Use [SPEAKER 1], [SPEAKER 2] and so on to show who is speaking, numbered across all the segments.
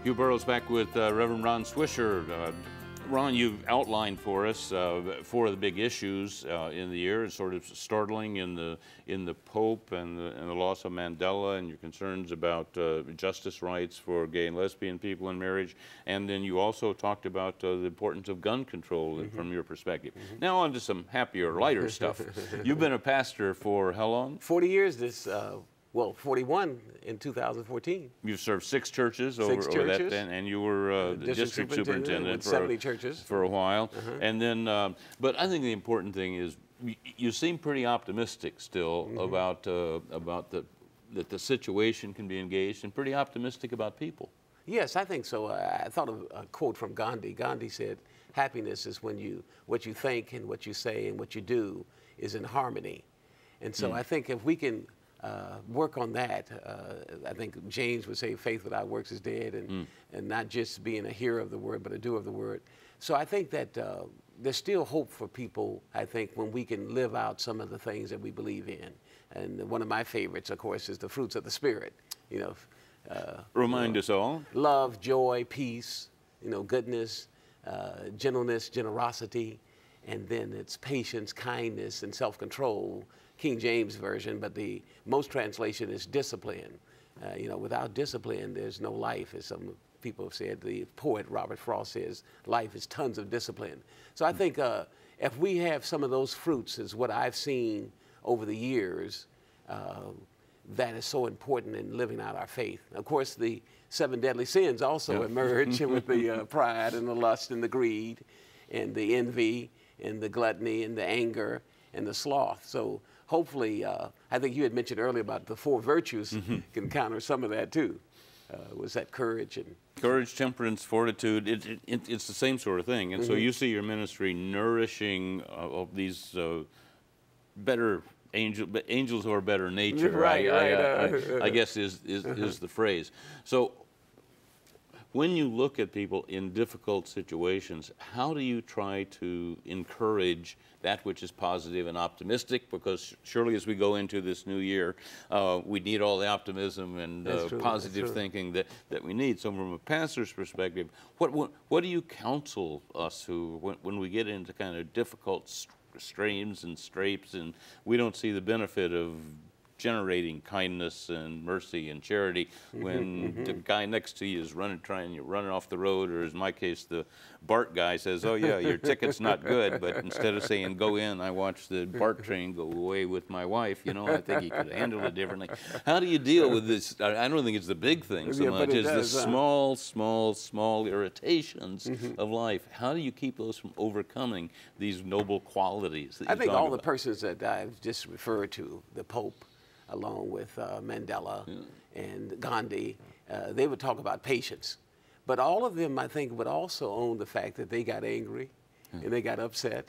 [SPEAKER 1] Hugh Burroughs back with Reverend Ron Swisher. Ron, you've outlined for us four of the big issues in the year. It's sort of startling in the Pope and the loss of Mandela, and your concerns about justice rights for gay and lesbian people in marriage. And then you also talked about the importance of gun control from your perspective. Now on to some happier, lighter stuff. You've been a pastor for how long?
[SPEAKER 2] 40 years this, well, 41 in 2014.
[SPEAKER 1] You've served six churches over that, and you were the district superintendent for
[SPEAKER 2] 70 churches
[SPEAKER 1] for a while. And then, but I think the important thing is you seem pretty optimistic still about that the situation can be engaged, and pretty optimistic about people.
[SPEAKER 2] Yes, I think so. I thought of a quote from Gandhi. Gandhi said, "Happiness is when what you think and what you say and what you do is in harmony." And so I think if we can work on that. I think James would say faith without works is dead, and not just being a hearer of the word, but a doer of the word. So I think that there's still hope for people, I think, when we can live out some of the things that we believe in. And one of my favorites, of course, is the fruits of the Spirit.
[SPEAKER 1] Remind us all.
[SPEAKER 2] Love, joy, peace, goodness, gentleness, generosity, and then it's patience, kindness, and self-control. King James Version, but the most translation is discipline. Without discipline, there's no life, as some people have said. The poet Robert Frost says, life is tons of discipline. So I think if we have some of those fruits, is what I've seen over the years, that is so important in living out our faith. Of course, the 7 deadly sins also emerge with the pride and the lust and the greed and the envy and the gluttony and the anger and the sloth. So hopefully, I think you had mentioned earlier about the 4 virtues can counter some of that too. Was that courage and
[SPEAKER 1] courage, temperance, fortitude? It's the same sort of thing. And so you see your ministry nourishing of these better angels who are better nature.
[SPEAKER 2] Right,
[SPEAKER 1] I guess is the phrase. So when you look at people in difficult situations, how do you try to encourage that which is positive and optimistic? Because surely as we go into this new year, we need all the optimism and positive thinking that we need. So from a pastor's perspective, what do you counsel us who, when we get into kind of difficult streams and scrapes and we don't see the benefit of generating kindness and mercy and charity when the guy next to you is trying to run off the road, or in my case, the BART guy says, "Oh yeah, your ticket's not good," but instead of saying "go in," I watched the BART train go away with my wife. I think he could handle it differently. How do you deal with this? I don't think it's the big thing so much as the small irritations of life. How do you keep those from overcoming these noble qualities that you
[SPEAKER 2] I think
[SPEAKER 1] talk
[SPEAKER 2] all
[SPEAKER 1] about?
[SPEAKER 2] the persons that I've just referred to, the Pope, along with Mandela and Gandhi, they would talk about patience. But all of them, I think, would also own the fact that they got angry and they got upset.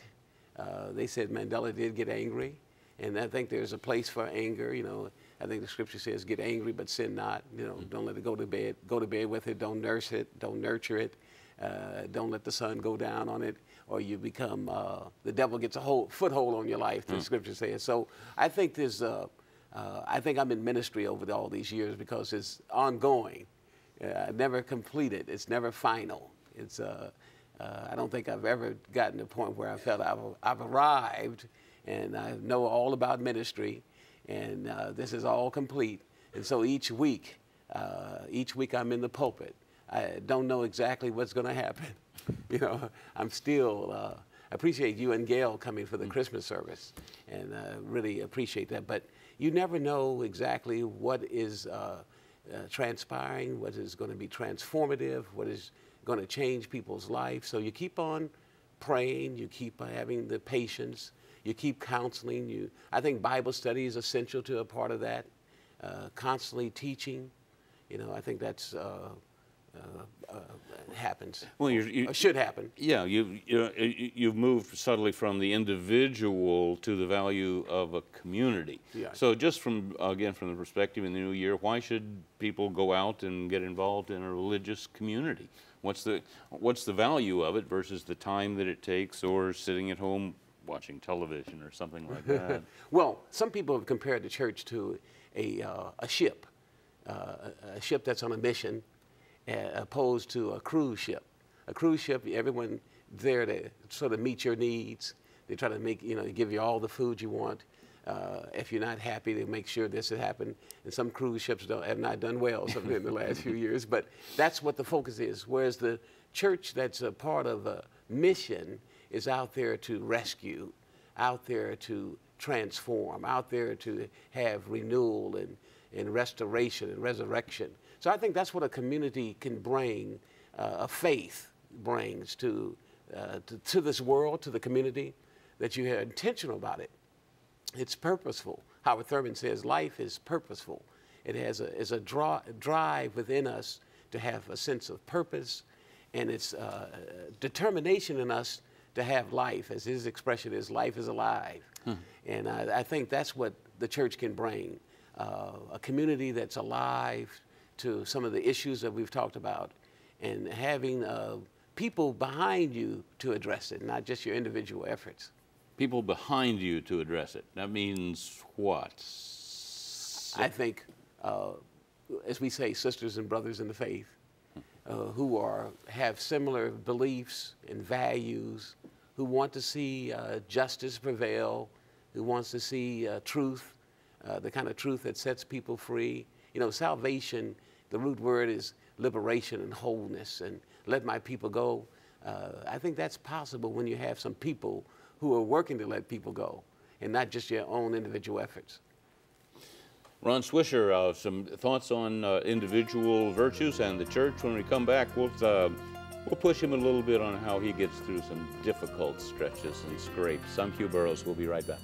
[SPEAKER 2] They said Mandela did get angry, and I think there's a place for anger. I think the scripture says, get angry but sin not. Don't let it go to bed. Go to bed with it. Don't nurse it. Don't nurture it. Don't let the sun go down on it, or you become, the devil gets a foothold on your life, the scripture says. So I think there's I think I'm in ministry over all these years because it's ongoing, never completed. It's never final. It's I don't think I've ever gotten to a point where I felt I've arrived and I know all about ministry, and this is all complete. And so each week I'm in the pulpit. I don't know exactly what's going to happen. I'm still. I appreciate you and Gail coming for the Christmas service, and really appreciate that. But you never know exactly what is transpiring, what is going to be transformative, what is going to change people's lives. So you keep on praying, you keep having the patience, you keep counseling. I think Bible study is essential to a part of that. Constantly teaching, I think that's happens. Well, should happen.
[SPEAKER 1] Yeah, you've moved subtly from the individual to the value of a community.
[SPEAKER 2] Yeah.
[SPEAKER 1] So just from the perspective in the new year, why should people go out and get involved in a religious community? What's the value of it versus the time that it takes, or sitting at home watching television or something like that?
[SPEAKER 2] Well, some people have compared the church to a ship that's on a mission. opposed to a cruise ship. A cruise ship, everyone there to sort of meet your needs. They try to make, give you all the food you want. If you're not happy, they make sure this has happened. And some cruise ships have not done well in the last few years. But that's what the focus is. Whereas the church that's a part of a mission is out there to rescue, out there to transform, out there to have renewal and restoration and resurrection. So I think that's what a community can bring, a faith brings to this world, to the community, that you are intentional about it. It's purposeful. Howard Thurman says life is purposeful. It has a drive within us to have a sense of purpose, and it's determination in us to have life. As his expression is, life is alive. And I think that's what the church can bring, a community that's alive to some of the issues that we've talked about, and having people behind you to address it, not just your individual efforts.
[SPEAKER 1] People behind you to address it. That means what?
[SPEAKER 2] I think, as we say, sisters and brothers in the faith, who have similar beliefs and values, who want to see justice prevail, who wants to see truth, the kind of truth that sets people free. Salvation, the root word is liberation and wholeness, and let my people go. I think that's possible when you have some people who are working to let people go, and not just your own individual efforts.
[SPEAKER 1] Ron Swisher, some thoughts on individual virtues and the church. When we come back, we'll push him a little bit on how he gets through some difficult stretches and scrapes. I'm Hugh Burroughs. We'll be right back.